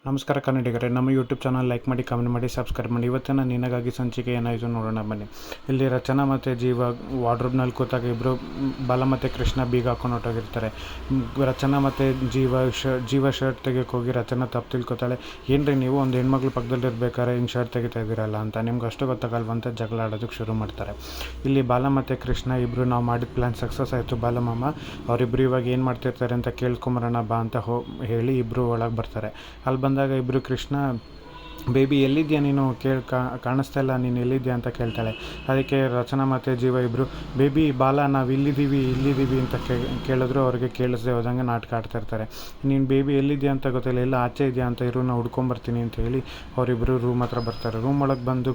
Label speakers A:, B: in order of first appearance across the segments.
A: ನಮಸ್ಕಾರ ಕನ್ನಡಿಗರೇ, ನಮ್ಮ YouTube channel like ಮಾಡಿ, ಕಮೆಂಟ್ ಮಾಡಿ, ಸಬ್ಸ್ಕ್ರೈಬ್ ಮಾಡಿ. ಇವತ್ತಿನ ನಿನಗಾಗಿ ಸಂಚಿಕೆ ಏನಾಯಿತು ನೋಡೋಣ ಬನ್ನಿ. ಇಲ್ಲಿ ರಚನಾ ಮತ್ತು ಜೀವ ವಾರ್ಡ್ರೋಬ್ನಲ್ಲಿ ಕೂತಾಗ ಇಬ್ಬರು ಬಾಲ ಮತ್ತು ಕೃಷ್ಣ ಬೀಗ ಹಾಕೊಂಡು ಹೊಟ್ಟೋಗಿರ್ತಾರೆ. ರಚನಾ ಮತ್ತು ಜೀವ ಶರ್ಟ್ ತೆಗಿಯೋಕೆ ಹೋಗಿ ರಚನಾ ತಪ್ಪು ತಿಳ್ಕೊತಾಳೆ. ಏನ್ರಿ ನೀವು ಒಂದು ಹೆಣ್ಮಕ್ಳು ಪಕ್ಕದಲ್ಲಿ ಇರ್ಬೇಕಾದ್ರೆ ಹಿಂಗೆ ಶರ್ಟ್ ತೆಗಿತಾ ಇದ್ದೀರಲ್ಲ ಅಂತ, ನಿಮ್ಗೆ ಅಷ್ಟು ಗೊತ್ತಾಗಲ್ವಂತ ಜಗಳ ಆಡೋದಕ್ಕೆ ಶುರು ಮಾಡ್ತಾರೆ. ಇಲ್ಲಿ ಬಾಲ ಮತ್ತು ಕೃಷ್ಣ ಇಬ್ಬರು ನಾವು ಮಾಡಿದ ಪ್ಲ್ಯಾನ್ ಸಕ್ಸಸ್ ಆಯಿತು ಬಾಲಮಾಮ, ಅವರಿಬ್ಬರು ಇವಾಗ ಏನು ಮಾಡ್ತಿರ್ತಾರೆ ಅಂತ ಕೇಳ್ಕೊಂಬರೋಣ ಬಾ ಅಂತ ಹೇಳಿ ಇಬ್ಬರು ಒಳಗೆ ಬರ್ತಾರೆ. ಅಲ್ಲಿ ಬಂದಾಗ ಇಬ್ಬರು ಕೃಷ್ಣ ಬೇಬಿ ಎಲ್ಲಿದ್ಯಾ ನೀನು, ಕಾಣಿಸ್ತಾ ಇಲ್ಲ, ನೀನು ಎಲ್ಲಿದ್ಯಾ ಅಂತ ಕೇಳ್ತಾಳೆ. ಅದಕ್ಕೆ ರಚನಾ ಮತ್ತು ಜೀವ ಇಬ್ಬರು ಬೇಬಿ ಬಾಲ ನಾವು ಇಲ್ಲಿದ್ದೀವಿ ಅಂತ ಕೇಳಿದ್ರು ಅವ್ರಿಗೆ ಕೇಳಿಸ್ದೆ ಹೋದಂಗೆ ನಾಟಕ ಆಡ್ತಾಯಿರ್ತಾರೆ. ನೀನು ಬೇಬಿ ಎಲ್ಲಿದ್ಯಾ ಅಂತ ಗೊತ್ತಿಲ್ಲ, ಎಲ್ಲ ಆಚೆ ಇದೆಯಾ ಅಂತ ಇರು, ನಾನು ಹುಡ್ಕೊಂಬರ್ತೀನಿ ಅಂತ ಹೇಳಿ ಅವರಿಬ್ಬರು ರೂಮ್ ಹತ್ರ ಬರ್ತಾರೆ. ರೂಮ್ ಒಳಗೆ ಬಂದು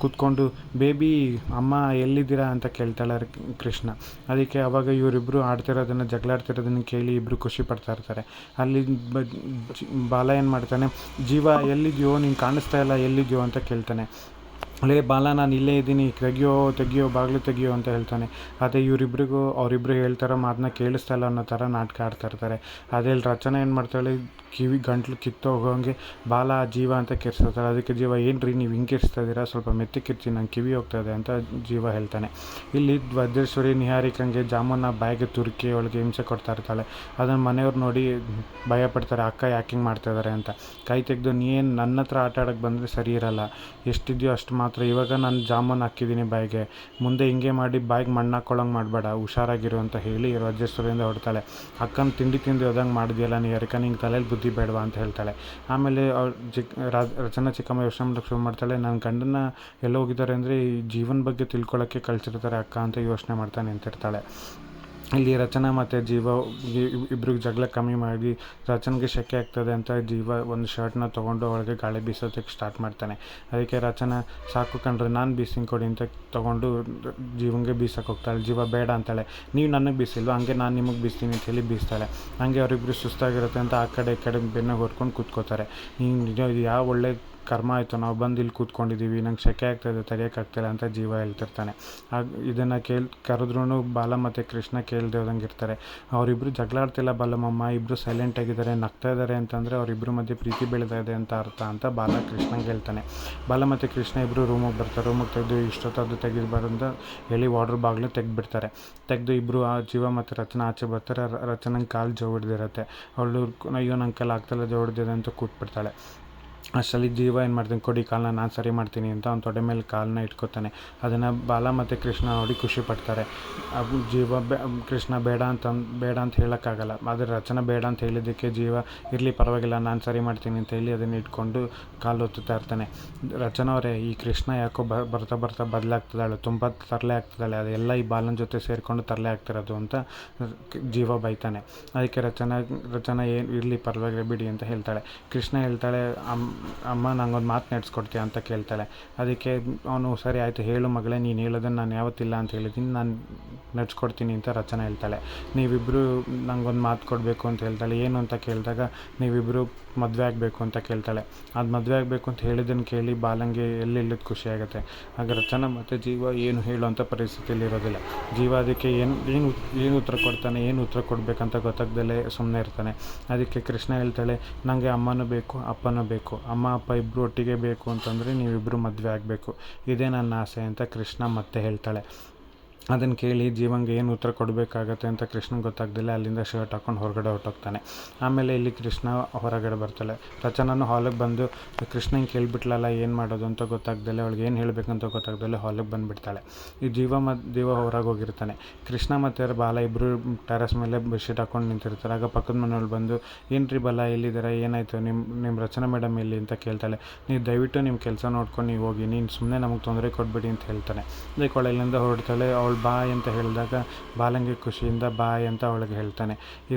A: ಕೂತ್ಕೊಂಡು ಬೇಬಿ ಅಮ್ಮ ಎಲ್ಲಿದ್ದೀರಾ ಅಂತ ಕೇಳ್ತಾಳೆ ಕೃಷ್ಣ. ಅದಕ್ಕೆ ಅವಾಗ ಇವರಿಬ್ಬರು ಜಗಳಾಡ್ತಿರೋದನ್ನು ಕೇಳಿ ಇಬ್ಬರು ಖುಷಿ ಪಡ್ತಾ ಇರ್ತಾರೆ. ಅಲ್ಲಿ ಬಾಲ ಏನು ಮಾಡ್ತಾನೆ, ಜೀವ ಎಲ್ಲಿದೆಯೋ, ನೀನು ಕಾಣಿಸ್ತಾ ಇಲ್ಲ, ಎಲ್ಲಿದೆಯೋ ಅಂತ ಕೇಳ್ತಾನೆ. ಅಲ್ಲೇ ಬಾಲ ನಾನು ಇಲ್ಲೇ ಇದ್ದೀನಿ, ತೆಗಿಯೋ ಬಾಗಿಲು ತೆಗಿಯೋ ಅಂತ ಹೇಳ್ತಾನೆ. ಅದೇ ಅವರಿಬ್ಬರು ಹೇಳ್ತಾರೋ ಮಾತನ್ನ ಕೇಳಿಸ್ತಾ ಇಲ್ಲ ಅನ್ನೋ ಥರ ನಾಟಕ ಆಡ್ತಾ ಇರ್ತಾರೆ. ಅದೇ ರಚನೆ ಏನು ಮಾಡ್ತಾಳೆ, ಗಂಟ್ಲು ಕಿತ್ತೋಗೋಂಗೆ ಬಾಲ ಜೀವ ಅಂತ ಕಿರ್ಸ್ತಾಳೆ. ಅದಕ್ಕೆ ಜೀವ ಏನ್ರಿ ನೀವು ಹಿಂಗೆ ಕಿರ್ಸ್ತಾ ಇದ್ದೀರಾ, ಸ್ವಲ್ಪ ಮೆತ್ತಕ್ಕಿರ್ತೀನಿ, ನಂಗೆ ಕಿವಿ ಹೋಗ್ತಾ ಇದೆ ಅಂತ ಜೀವ ಹೇಳ್ತಾನೆ. ಇಲ್ಲಿ ವಜ್ರೇಶ್ವರಿ ನಿಹಾರಿಕಂಗೆ ಜಾಮೂನ ಬಾಯಿಗೆ ತುರುಕಿ ಅವಳಿಗೆ ಹಿಂಸೆ ಕೊಡ್ತಾ ಇರ್ತಾಳೆ. ಅದನ್ನು ಮನೆಯವ್ರು ನೋಡಿ ಭಯಪಡ್ತಾರೆ, ಅಕ್ಕ ಯಾಕಿಂಗ್ ಮಾಡ್ತಾ ಇದ್ದಾರೆ ಅಂತ. ಕೈ ತೆಗೆದು ನೀನು ನನ್ನ ಹತ್ರ ಆಟ ಆಡೋಕ್ಕೆ ಬಂದರೆ ಸರಿ ಇರಲ್ಲ, ಎಷ್ಟಿದೆಯೋ ಅಷ್ಟು ಮಾತ್ರ. ಇವಾಗ ನಾನು ಜಾಮೂನ್ ಹಾಕಿದ್ದೀನಿ ಬಾಯಿಗೆ, ಮುಂದೆ ಹಿಂಗೆ ಮಾಡಿ ಬಾಯಿಗೆ ಮಣ್ಣು ಹಾಕ್ಕೊಳ್ಳೋಂಗೆ ಮಾಡಬೇಡ, ಹುಷಾರಾಗಿರು ಅಂತ ಹೇಳಿ ವಜ್ರೇಶ್ವರಿಯಿಂದ ಹೊಡ್ತಾಳೆ. ಅಕ್ಕನ ತಿಂಡಿ ಹೋದಂಗೆ ಮಾಡಿದ್ಯಲ್ಲ ನಿಹಾರಿಕ, ನಿಂಗೆ ತಲೆಯಲ್ಲಿ ಬುದ್ಧಿ ಬೇಡವಾ ಅಂತ ಹೇಳ್ತಾಳೆ. ಆಮೇಲೆ ರಚನಾ ಚಿಕ್ಕಮ್ಮ ಯೋಚನೆ ಮಾಡೋಕ್ಕೆ ಶುರು ಮಾಡ್ತಾಳೆ, ನನ್ನ ಗಂಡನ ಎಲ್ಲ ಹೋಗಿದ್ದಾರೆ ಅಂದರೆ ಈ ಜೀವನ ಬಗ್ಗೆ ತಿಳ್ಕೊಳ್ಳೋಕ್ಕೆ ಕಳಿಸಿರ್ತಾರೆ ಅಕ್ಕ ಅಂತ ಯೋಚನೆ ಮಾಡ್ತಾ ನಿಂತಿರ್ತಾಳೆ. ಇಲ್ಲಿ ರಚನಾ ಮತ್ತು ಜೀವ ಇಬ್ರಿಗೆ ಜಗಳ ಕಮ್ಮಿ ಮಾಡಿ ರಚನೆಗೆ ಶೆಕೆ ಆಗ್ತದೆ ಅಂತ ಜೀವ ಒಂದು ಶರ್ಟ್ನ ತೊಗೊಂಡು ಅವಳಿಗೆ ಗಾಳಿ ಬೀಸೋದಕ್ಕೆ ಸ್ಟಾರ್ಟ್ ಮಾಡ್ತಾನೆ. ಅದಕ್ಕೆ ರಚನಾ ಸಾಕು ಕಂಡ್ರೆ ನಾನು ಬೀಸಿಂಗ್ ಕೊಡಿ ಅಂತ ತೊಗೊಂಡು ಜೀವಂಗೆ ಬೀಸಕ್ಕೆ ಹೋಗ್ತಾಳೆ. ಜೀವ ಬೇಡ ಅಂತಾಳೆ, ನೀವು ನನಗೆ ಬೀಸಿಲ್ವ, ಹಂಗೆ ನಾನು ನಿಮಗೆ ಬೀಸ್ತೀನಿ ಅಂತ ಹೇಳಿ ಬೀಸ್ತಾಳೆ. ಹಾಗೆ ಅವರಿಬ್ಬರು ಸುಸ್ತಾಗಿರುತ್ತೆ ಅಂತ ಆ ಕಡೆ ಈ ಕಡೆ ಬೆನ್ನಾಗ ಹೊರ್ಕೊಂಡು ಕೂತ್ಕೋತಾರೆ. ಇದು ಯಾವ ಒಳ್ಳೆ ಕರ್ಮ ಆಯಿತು, ನಾವು ಬಂದು ಇಲ್ಲಿ ಕೂತ್ಕೊಂಡಿದ್ದೀವಿ, ನಂಗೆ ಶೆಕೆ ಆಗ್ತಾಯಿದೆ, ತೆಗಿಯೋಕ್ಕಾಗ್ತಿಲ್ಲ ಅಂತ ಜೀವ ಹೇಳ್ತಿರ್ತಾನೆ. ಇದನ್ನು ಕರೆದ್ರೂ ಬಾಲ ಮತ್ತು ಕೃಷ್ಣ ಕೇಳದೆ ಹೋದಂಗೆ ಇರ್ತಾರೆ. ಅವರಿಬ್ಬರು ಜಗಳಾಡ್ತಿಲ್ಲ ಬಾಲಮಮ್ಮ, ಇಬ್ಬರು ಸೈಲೆಂಟ್ ಆಗಿದ್ದಾರೆ, ನಗ್ತಾ ಇದ್ದಾರೆ ಅಂತಂದರೆ ಅವರಿಬ್ಬರ ಮಧ್ಯೆ ಪ್ರೀತಿ ಬೆಳೀತಾ ಇದೆ ಅಂತ ಅರ್ಥ ಅಂತ ಬಾಲ ಕೃಷ್ಣಂಗೆ ಹೇಳ್ತಾನೆ. ಬಾಲ ಮತ್ತು ಕೃಷ್ಣ ಇಬ್ಬರು ರೂಮಿಗೆ ಬರ್ತಾರೆ. ರೂಮಿಗೆ ತೆಗೆದು ಇಷ್ಟೊತ್ತದ್ದು ತೆಗಿಬಾರ್ದು ಅಂತ ಹೇಳಿ ವಾರ್ಡ್ರ್ ಬಾಗಿಲು ತೆಗೆದು ಇಬ್ಬರು ಜೀವ ಮತ್ತು ರಚನಾ ಆಚೆ ಬರ್ತಾರೆ. ರಚನಂಗೆ ಕಾಲು ಜವ ಹಿಡ್ದಿರುತ್ತೆ. ಅವಳು ಅಯ್ಯೋ ನಂಗೆ ಕಾಲು ಆಗ್ತಾಯಿಲ್ಲ, ಜವ ಹಿಡ್ದಿದೆ ಅಂತ ಕೂತ್ಬಿಡ್ತಾಳೆ. ಅಷ್ಟರಲ್ಲಿ ಜೀವ ಏನು ಮಾಡ್ತಾನೆ, ಕೊಡಿ ಕಾಲನ್ನ ನಾನು ಸರಿ ಮಾಡ್ತೀನಿ ಅಂತ ಅವ್ನ ತೊಡೆ ಮೇಲೆ ಕಾಲನ್ನ ಇಟ್ಕೋತಾನೆ. ಅದನ್ನು ಬಾಲ ಮತ್ತು ಕೃಷ್ಣ ನೋಡಿ ಖುಷಿ ಪಡ್ತಾರೆ. ಕೃಷ್ಣ ಬೇಡ ಅಂತ ಹೇಳೋಕ್ಕಾಗಲ್ಲ, ಆದರೆ ರಚನಾ ಬೇಡ ಅಂತ ಹೇಳಿದ್ದಕ್ಕೆ ಜೀವ ಇರಲಿ ಪರವಾಗಿಲ್ಲ ನಾನು ಸರಿ ಮಾಡ್ತೀನಿ ಅಂತ ಹೇಳಿ ಅದನ್ನು ಇಟ್ಕೊಂಡು ಕಾಲು ಒತ್ತುತ್ತಾ ಇರ್ತಾನೆ. ರಚನಾ ಅವರೇ, ಈ ಕೃಷ್ಣ ಯಾಕೋ ಬರ್ತಾ ಬದಲಾಗ್ತಿದ್ದಾಳೆ, ತುಂಬ ತರಲೆ ಆಗ್ತಿದ್ದಾಳೆ, ಅದೆಲ್ಲ ಈ ಬಾಲನ ಜೊತೆ ಸೇರಿಕೊಂಡು ತರಲೆ ಆಗ್ತಿರೋದು ಅಂತ ಜೀವ ಬೈತಾನೆ. ಅದಕ್ಕೆ ರಚನಾ ಏನು ಇರಲಿ ಪರವಾಗಿಲ್ಲ ಬಿಡಿ ಅಂತ ಹೇಳ್ತಾಳೆ. ಕೃಷ್ಣ ಹೇಳ್ತಾಳೆ, ಅಮ್ಮ ನಂಗೊಂದು ಮಾತು ನಡೆಸ್ಕೊಡ್ತೀಯ ಅಂತ ಕೇಳ್ತಾಳೆ. ಅದಕ್ಕೆ ಅವನು ಸರಿ ಆಯಿತು ಹೇಳು ಮಗಳೇ, ನೀನು ಹೇಳೋದನ್ನು ನಾನು ಯಾವತ್ತಿಲ್ಲ ಅಂತ ಹೇಳಿದ್ದೀನಿ, ನಾನು ನಡೆಸ್ಕೊಡ್ತೀನಿ ಅಂತ ರಚನಾ ಹೇಳ್ತಾಳೆ. ನೀವಿಬ್ಬರು ನಂಗೊಂದು ಮಾತು ಕೊಡಬೇಕು ಅಂತ ಹೇಳ್ತಾಳೆ. ಏನು ಅಂತ ಕೇಳಿದಾಗ ನೀವಿಬ್ಬರು ಮದುವೆ ಆಗಬೇಕು ಅಂತ ಕೇಳ್ತಾಳೆ. ಅದು ಮದುವೆ ಆಗಬೇಕು ಅಂತ ಹೇಳಿದ್ದನ್ನು ಕೇಳಿ ಬಾಲಂಗೆ ಎಲ್ಲೆಲ್ಲದ ಖುಷಿಯಾಗುತ್ತೆ. ಆಗ ರಚನಾ ಮತ್ತು ಜೀವ ಏನು ಹೇಳುವಂಥ ಪರಿಸ್ಥಿತಿಯಲ್ಲಿ ಇರೋದಿಲ್ಲ. ಜೀವ ಅದಕ್ಕೆ ಏನು ಉತ್ತರ ಕೊಡ್ತಾನೆ, ಏನು ಉತ್ತರ ಕೊಡಬೇಕಂತ ಗೊತ್ತಾಗ್ದಲೇ ಸುಮ್ಮನೆ ಇರ್ತಾನೆ. ಅದಕ್ಕೆ ಕೃಷ್ಣ ಹೇಳ್ತಾಳೆ, ನನಗೆ ಅಮ್ಮನೂ ಬೇಕು ಅಪ್ಪನೂ ಬೇಕು, ಅಮ್ಮ ಅಪ್ಪ ಇಬ್ಬರು ಒಟ್ಟಿಗೆ ಬೇಕು ಅಂತಂದರೆ ನೀವಿಬ್ಬರು ಮದುವೆ ಆಗಬೇಕು, ಇದೇ ನನ್ನ ಆಸೆ ಅಂತ ಕೃಷ್ಣ ಮತ್ತೆ ಹೇಳ್ತಾಳೆ. ಅದನ್ನು ಕೇಳಿ ಜೀವಂಗೆ ಏನು ಉತ್ತರ ಕೊಡಬೇಕಾಗತ್ತೆ ಅಂತ ಕೃಷ್ಣಂಗೆ ಗೊತ್ತಾಗ್ದಿಲ್ಲ ಅಲ್ಲಿಂದ ಶರ್ಟ್ ಹಾಕ್ಕೊಂಡು ಹೊರಗಡೆ ಹೊರಟೋಗ್ತಾನೆ. ಆಮೇಲೆ ಇಲ್ಲಿ ಕೃಷ್ಣ ಹೊರಗಡೆ ಬರ್ತಾಳೆ. ರಚನಾನು ಹಾಲಿಗೆ ಬಂದು ಕೃಷ್ಣಂಗೆ ಕೇಳಿಬಿಟ್ಲಲ್ಲ ಏನು ಮಾಡೋದು ಅಂತ ಗೊತ್ತಾಗ್ದಲೆ, ಅವಳಿಗೆ ಏನು ಹೇಳಬೇಕಂತ ಗೊತ್ತಾಗ್ದಲೆ ಹಾಲಿಗೆ ಬಂದುಬಿಡ್ತಾಳೆ. ಈ ಜೀವ ಹೊರಗೆ ಹೋಗಿರ್ತಾನೆ. ಕೃಷ್ಣ ಮತ್ತು ಬಾಲ ಇಬ್ಬರು ಟೆರೆಸ್ ಮೇಲೆ ಬೆಡ್ಶೀಟ್ ಹಾಕ್ಕೊಂಡು ನಿಂತಿರ್ತಾರೆ. ಆಗ ಪಕ್ಕದ ಮನೆಯವ್ಳು ಬಂದು, ಏನ್ರಿ ಬಾಲ ಎಲ್ಲಿದ್ದಾರೆ, ಏನಾಯಿತು, ನಿಮ್ಮ ರಚನಾ ಮೇಡಮ್ ಎಲ್ಲಿ ಅಂತ ಕೇಳ್ತಾಳೆ. ನೀವು ದಯವಿಟ್ಟು ನಿಮ್ಮ ಕೆಲಸ ನೋಡ್ಕೊಂಡು ನೀವು ಹೋಗಿ, ನೀನು ಸುಮ್ಮನೆ ನಮಗೆ ತೊಂದರೆ ಕೊಡಬೇಡಿ ಅಂತ ಹೇಳ್ತಾನೆ. ಅದಕ್ಕೆ ಅವಳಿಂದ ಹೊರಡ್ತಾಳೆ. ಅವಳು ಬಾಯ್ ಅಂತ ಹೇಳಿದಾಗ ಬಾಲಂಗೆ ಖುಷಿಯಿಂದ ಬಾಯ್ ಅಂತ ಅವಳಿಗೆ ಹೇಳ್ತಾನೆ.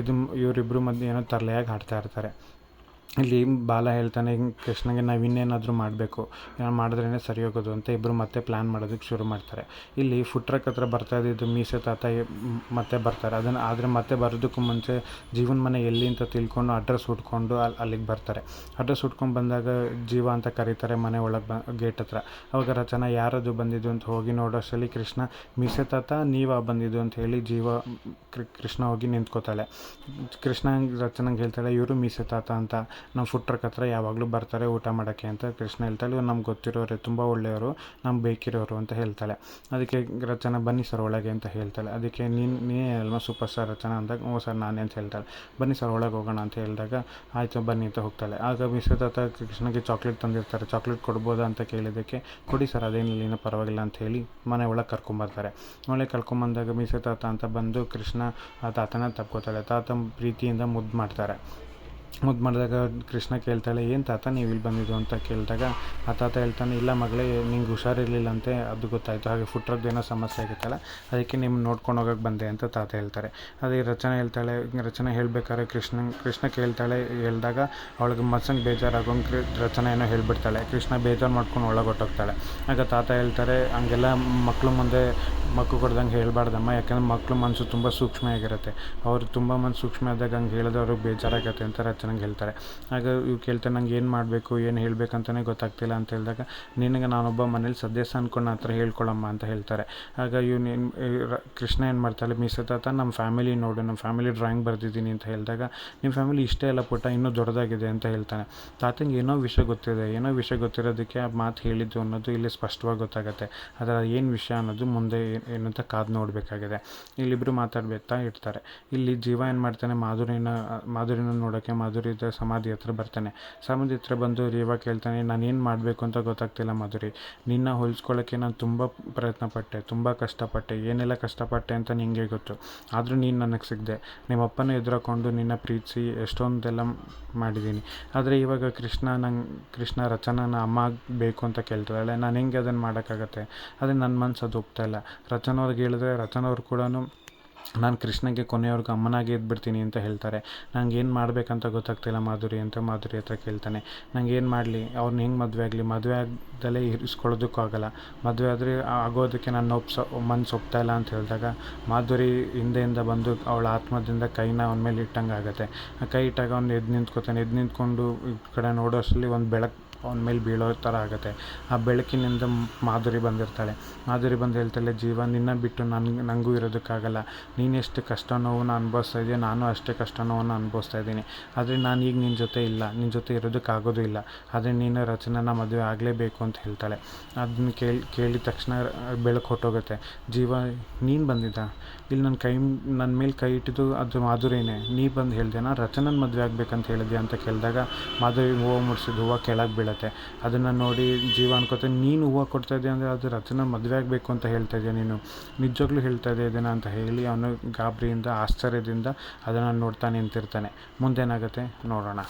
A: ಇವರಿಬ್ಬರು ಮಧ್ಯೆ ಏನೋ ತರಲೆಯಾಗಿ ಆಡ್ತಾ ಇರ್ತಾರೆ. ಇಲ್ಲಿ ಬಾಲ ಹೇಳ್ತಾನೆ ಕೃಷ್ಣಗೆ ನಾವು ಇನ್ನೇನಾದರೂ ಮಾಡಬೇಕು, ಏನೋ ಮಾಡಿದ್ರೇ ಸರಿ ಹೋಗೋದು ಅಂತ ಇಬ್ಬರು ಮತ್ತೆ ಪ್ಲ್ಯಾನ್ ಮಾಡೋದಕ್ಕೆ ಶುರು ಮಾಡ್ತಾರೆ. ಇಲ್ಲಿ ಫುಡ್ ಟ್ರಕ್ ಹತ್ರ ಬರ್ತಾ ಇದ್ದಿದ್ದು ಮೀಸೆ ತಾತ ಮತ್ತೆ ಬರ್ತಾರೆ. ಆದರೆ ಮತ್ತೆ ಬರೋದಕ್ಕೂ ಮುಂಚೆ ಜೀವನ ಮನೆ ಎಲ್ಲಿ ಅಂತ ತಿಳ್ಕೊಂಡು ಅಡ್ರೆಸ್ ಹುಡ್ಕೊಂಡು ಅಲ್ಲಿಗೆ ಬರ್ತಾರೆ. ಅಡ್ರೆಸ್ ಹುಡ್ಕೊಂಡು ಬಂದಾಗ ಜೀವ ಅಂತ ಕರೀತಾರೆ ಮನೆ ಒಳಗೆ ಗೇಟ್ ಹತ್ರ. ಅವಾಗ ರಚನಾ ಯಾರದು ಬಂದಿದ್ದು ಅಂತ ಹೋಗಿ ನೋಡೋಷ್ಟರಲ್ಲಿ ಕೃಷ್ಣ, ಮೀಸೆ ತಾತ ನೀವಾ ಬಂದಿದ್ದು ಅಂತ ಹೇಳಿ ಜೀವ ಕೃಷ್ಣ ಹೋಗಿ ನಿಂತ್ಕೋತಾಳೆ. ಕೃಷ್ಣ ರಚನಾಗೆ ಹೇಳ್ತಾಳೆ, ಇವರು ಮೀಸೆ ತಾತ ಅಂತ. ನಮ್ಮ ಫುಡ್ ಟ್ರಕ್ ಹತ್ರ ಯಾವಾಗಲೂ ಬರ್ತಾರೆ ಊಟ ಮಾಡೋಕ್ಕೆ ಅಂತ ಕೃಷ್ಣ ಹೇಳ್ತಾಳೆ. ಇವ್ರು ನಮ್ಗೆ ಗೊತ್ತಿರೋರೆ, ತುಂಬ ಒಳ್ಳೆಯವರು, ನಮ್ಗೆ ಬೇಕಿರೋರು ಅಂತ ಹೇಳ್ತಾಳೆ. ಅದಕ್ಕೆ ರಚನಾ ಬನ್ನಿ ಸರ್ ಒಳಗೆ ಅಂತ ಹೇಳ್ತಾಳೆ. ಅದಕ್ಕೆ ನೀನೇ ಅಲ್ವಾ ಸೂಪರ್ ಸ್ಟಾರ್ ರಚನಾ ಅಂದಾಗ ಹ್ಞೂ ಸರ್ ನಾನೇ ಅಂತ ಹೇಳ್ತಾಳೆ. ಬನ್ನಿ ಸರ್ ಒಳಗೆ ಹೋಗೋಣ ಅಂತ ಹೇಳಿದಾಗ ಆಯಿತು ಬನ್ನಿ ಅಂತ ಹೋಗ್ತಾಳೆ. ಆಗ ಮಿಸ್ಸಸ್ ತಾತ ಕೃಷ್ಣಗೆ ಚಾಕ್ಲೇಟ್ ತಂದಿರ್ತಾರೆ. ಚಾಕ್ಲೇಟ್ ಕೊಡ್ಬೋದಾ ಅಂತ ಕೇಳಿದ್ದಕ್ಕೆ ಕೊಡಿ ಸರ್ ಅದೇನಿಲ್ಲ ಏನೂ ಪರವಾಗಿಲ್ಲ ಅಂತ ಹೇಳಿ ಮನೆ ಒಳಗೆ ಕರ್ಕೊಂಬರ್ತಾರೆ. ಒಳಗೆ ಕರ್ಕೊಂಬಂದಾಗ ಮಿಸ್ಸಸ್ ತಾತ ಅಂತ ಬಂದು ಕೃಷ್ಣ ಆ ತಾತನ ತಪ್ಕೋತಾಳೆ. ತಾತ ಪ್ರೀತಿಯಿಂದ ಮುದ್ದು ಮಾಡ್ತಾರೆ. ಮುದ್ದು ಮಾಡಿದಾಗ ಕೃಷ್ಣ ಕೇಳ್ತಾಳೆ, ಏನು ತಾತ ನೀವು ಇಲ್ಲಿ ಬಂದಿದ್ದು ಅಂತ ಕೇಳಿದಾಗ ಆ ತಾತ ಹೇಳ್ತಾನೆ, ಇಲ್ಲ ಮಗಳೇ ನಿಂಗೆ ಹುಷಾರಿರಲಿಲ್ಲಂತೆ, ಅದು ಗೊತ್ತಾಯಿತು, ಹಾಗೆ ಫುಡ್ ಟ್ರಕ್ದು ಏನೋ ಸಮಸ್ಯೆ ಆಗಿತ್ತಲ್ಲ ಅದಕ್ಕೆ ನಿಮ್ಮ ನೋಡ್ಕೊಂಡು ಹೋಗೋಕ್ಕೆ ಬಂದೆ ಅಂತ ತಾತ ಹೇಳ್ತಾರೆ. ಅದೇ ರಚನೆ ಹೇಳ್ತಾಳೆ. ರಚನೆ ಹೇಳ್ಬೇಕಾದ್ರೆ ಕೃಷ್ಣ ಕೇಳ್ತಾಳೆ. ಹೇಳಿದಾಗ ಅವಳಿಗೆ ಮನ್ಸಂಗೆ ಬೇಜಾರಾಗೋಂಗೆ ರಚನೆ ಏನೋ ಹೇಳ್ಬಿಡ್ತಾಳೆ. ಕೃಷ್ಣ ಬೇಜಾರು ಮಾಡ್ಕೊಂಡು ಒಳಗೆ ಹೊಟ್ಟೋಗ್ತಾಳೆ. ಆಗ ತಾತ ಹೇಳ್ತಾರೆ, ಹಂಗೆಲ್ಲ ಮಕ್ಕಳು ಮುಂದೆ ಮಕ್ಕಳು ಕೊಡ್ದಂಗೆ ಹೇಳ್ಬಾರ್ದಮ್ಮ, ಯಾಕಂದರೆ ಮಕ್ಕಳು ಮನಸ್ಸು ತುಂಬ ಸೂಕ್ಷ್ಮ ಆಗಿರುತ್ತೆ, ಅವರು ತುಂಬ ಮನಸ್ಸು ಸೂಕ್ಷ್ಮ ಆದಾಗ ಹಂಗೆ ಹೇಳಿದ್ರೆ ಅವ್ರಿಗೆ ಬೇಜಾರಾಗತ್ತೆ ಅಂತ ರಚನೆಗೆ ಹೇಳ್ತಾರೆ. ಆಗ ಇವು ಕೇಳ್ತಾರೆ, ನಂಗೆ ಏನು ಮಾಡಬೇಕು ಏನು ಹೇಳಬೇಕಂತಲೇ ಗೊತ್ತಾಗ್ತಿಲ್ಲ ಅಂತ ಹೇಳಿದಾಗ ನಿನಗೆ ನಾನೊಬ್ಬ ಮನೇಲಿ ಸದಸ್ಯ ಅಂದ್ಕೊಂಡು ನನ್ನ ಹತ್ರ ಹೇಳ್ಕೊಳಮ್ಮ ಅಂತ ಹೇಳ್ತಾರೆ. ಆಗ ಕೃಷ್ಣ ಏನು ಮಾಡ್ತಾಳೆ, ಮಿಸ್ಸಸ್ ತಾತ ನಮ್ಮ ಫ್ಯಾಮಿಲಿ ನೋಡು, ನಮ್ಮ ಫ್ಯಾಮಿಲಿ ಡ್ರಾಯಿಂಗ್ ಬರೆದಿದ್ದೀನಿ ಅಂತ ಹೇಳಿದಾಗ ನಿಮ್ಮ ಫ್ಯಾಮಿಲಿ ಇಷ್ಟೇ ಎಲ್ಲ ಪುಟ್ಟ ಇನ್ನೂ ದೊಡ್ಡದಾಗಿದೆ ಅಂತ ಹೇಳ್ತಾನೆ. ತಾತಂಗೆ ಏನೋ ವಿಷಯ ಗೊತ್ತಿರೋದಕ್ಕೆ ಆ ಮಾತು ಹೇಳಿದ್ದು ಅನ್ನೋದು ಇಲ್ಲಿ ಸ್ಪಷ್ಟವಾಗಿ ಗೊತ್ತಾಗುತ್ತೆ. ಅದರ ಏನು ವಿಷಯ ಅನ್ನೋದು ಮುಂದೆ ಏನಂತ ಕಾದು ನೋಡಬೇಕಾಗಿದೆ. ಇಲ್ಲಿಬ್ಬರು ಮಾತಾಡ್ತಾ ಇರ್ತಾರೆ. ಇಲ್ಲಿ ಜೀವ ಏನು ಮಾಡ್ತಾನೆ, ಮಾಧುರಿನ ನೋಡೋಕ್ಕೆ ಮಾಧುರಿದ ಸಮಾಧಿ ಹತ್ರ ಬರ್ತಾನೆ. ಸಮಾಧಿ ಹತ್ರ ಬಂದು ರೇವಾ ಕೇಳ್ತಾನೆ, ನಾನು ಏನು ಮಾಡಬೇಕು ಅಂತ ಗೊತ್ತಾಗ್ತಿಲ್ಲ ಮಾಧುರಿ, ನಿನ್ನ ಹೋಲಿಸ್ಕೊಳ್ಳೋಕ್ಕೆ ನಾನು ತುಂಬ ಪ್ರಯತ್ನಪಟ್ಟೆ, ತುಂಬ ಕಷ್ಟಪಟ್ಟೆ, ಏನೆಲ್ಲ ಕಷ್ಟಪಟ್ಟೆ ಅಂತ ನಿನಗೆ ಗೊತ್ತು, ಆದರೂ ನೀನು ನನಗೆ ಸಿಗದೆ, ನಿಮ್ಮಪ್ಪನ ಎದುರಾಕೊಂಡು ನಿನ್ನ ಪ್ರೀತಿಸಿ ಎಷ್ಟೊಂದೆಲ್ಲ ಮಾಡಿದ್ದೀನಿ. ಆದರೆ ಇವಾಗ ಕೃಷ್ಣ ರಚನಾನ ಅಮ್ಮ ಬೇಕು ಅಂತ ಕೇಳ್ತಾಳೆ. ನಾನು ಹೆಂಗೆ ಅದನ್ನು ಮಾಡೋಕ್ಕಾಗತ್ತೆ, ಆದರೆ ನನ್ನ ಮನಸ್ಸು ಅದು ಒಪ್ತಾಯಿಲ್ಲ. ರಚನವ್ರಿಗೆ ಹೇಳಿದ್ರೆ ರಚನವ್ರು ಕೂಡ ನಾನು ಕೃಷ್ಣಗೆ ಕೊನೆಯವ್ರಿಗೆ ಅಮ್ಮನಾಗಿ ಇದ್ಬಿಡ್ತೀನಿ ಅಂತ ಹೇಳ್ತಾರೆ. ನಂಗೆ ಏನು ಮಾಡಬೇಕಂತ ಗೊತ್ತಾಗ್ತಿಲ್ಲ ಮಾಧುರಿ ಅಂತ ಮಾಧುರಿ ಹತ್ರ ಕೇಳ್ತಾನೆ. ನಂಗೆ ಏನು ಮಾಡಲಿ, ಅವ್ರನ್ನ ಹೆಂಗೆ ಮದುವೆ ಆಗಲಿ, ಮದುವೆ ಆಗದಲ್ಲೇ ಇರಿಸ್ಕೊಳ್ಳೋದಕ್ಕೂ ಆಗೋಲ್ಲ, ಮದುವೆ ಆದರೆ ಆಗೋದಕ್ಕೆ ನಾನು ಮನಸ್ಸು ಒಪ್ತಾಯಿಲ್ಲ ಅಂತ ಹೇಳಿದಾಗ ಮಾಧುರಿ ಹಿಂದೆಯಿಂದ ಬಂದು ಅವಳ ಆತ್ಮದಿಂದ ಕೈನ ಅವನ ಮೇಲೆ ಇಟ್ಟಂಗೆ ಆಗುತ್ತೆ. ಆ ಕೈ ಇಟ್ಟಾಗ ಅವ್ನು ಎದ್ದು ನಿಂತ್ಕೊಂಡು ಈ ಕಡೆ ನೋಡೋ ಅಷ್ಟರಲ್ಲಿ ಒಂದು ಬೆಳಕು ಅವನ ಮೇಲೆ ಬೀಳೋ ಥರ ಆಗುತ್ತೆ. ಆ ಬೆಳಕಿನಿಂದ ಮಾಧುರಿ ಬಂದಿರ್ತಾಳೆ. ಮಾಧುರಿ ಬಂದು ಹೇಳ್ತಾಳೆ, ಜೀವ ನಿನ್ನ ಬಿಟ್ಟು ನನಗೂ ಇರೋದಕ್ಕಾಗಲ್ಲ, ನೀನೆಷ್ಟು ಕಷ್ಟ ನೋವನ್ನು ಅನುಭವಿಸ್ತಾ ಇದೆಯೋ ನಾನು ಅಷ್ಟೇ ಕಷ್ಟ ನೋವನ್ನು ಅನುಭವಿಸ್ತಾ ಇದ್ದೀನಿ. ಆದರೆ ನಾನು ಈಗ ನಿನ್ನ ಜೊತೆ ಇಲ್ಲ, ನಿನ್ನ ಜೊತೆ ಇರೋದಕ್ಕಾಗೋದು ಇಲ್ಲ, ಆದರೆ ನೀನು ರಚನೆನ ಮದುವೆ ಆಗಲೇಬೇಕು ಅಂತ ಹೇಳ್ತಾಳೆ. ಅದನ್ನ ಕೇಳಿದ ತಕ್ಷಣ ಬೆಳಕು ಹೊಟ್ಟೋಗುತ್ತೆ. ಜೀವ ನೀನು ಬಂದಿದ್ದ ಇಲ್ಲಿ ನನ್ನ ಮೇಲೆ ಕೈ ಇಟ್ಟಿದ್ದು ಅದು ಮಾಧುರಿನೇ, ನೀ ಬಂದು ಹೇಳಿದೆ ನಾನು ರಚನನ ಮದುವೆ ಆಗಬೇಕಂತ ಹೇಳಿದ್ಯಾ ಅಂತ ಕೇಳಿದಾಗ ಮಾಧುರಿ ಹೂವು ಮುಡಿಸಿದ್ದು ಹೂವು ಕೆಳಗೆ ಬೀಳುತ್ತೆ. ಅದನ್ನು ನೋಡಿ ಜೀವ ಅನ್ಕೋತೆ, ನೀನು ಹೂವು ಕೊಡ್ತಾ ಇದೆಯಾ ಅಂದರೆ ಅದು ರಚನ ಮದುವೆ ಆಗಬೇಕು ಅಂತ ಹೇಳ್ತಾ ಇದೆಯಾ, ನೀನು ನಿಜವಾಗ್ಲೂ ಹೇಳ್ತಾ ಇದೆಯಾ ಅಂತ ಹೇಳಿ ಅವನು ಗಾಬರಿಯಿಂದ ಆಶ್ಚರ್ಯದಿಂದ ಅದನ್ನು ನೋಡ್ತಾ ನಿಂತಿರ್ತಾನೆ. ಮುಂದೇನಾಗುತ್ತೆ ನೋಡೋಣ.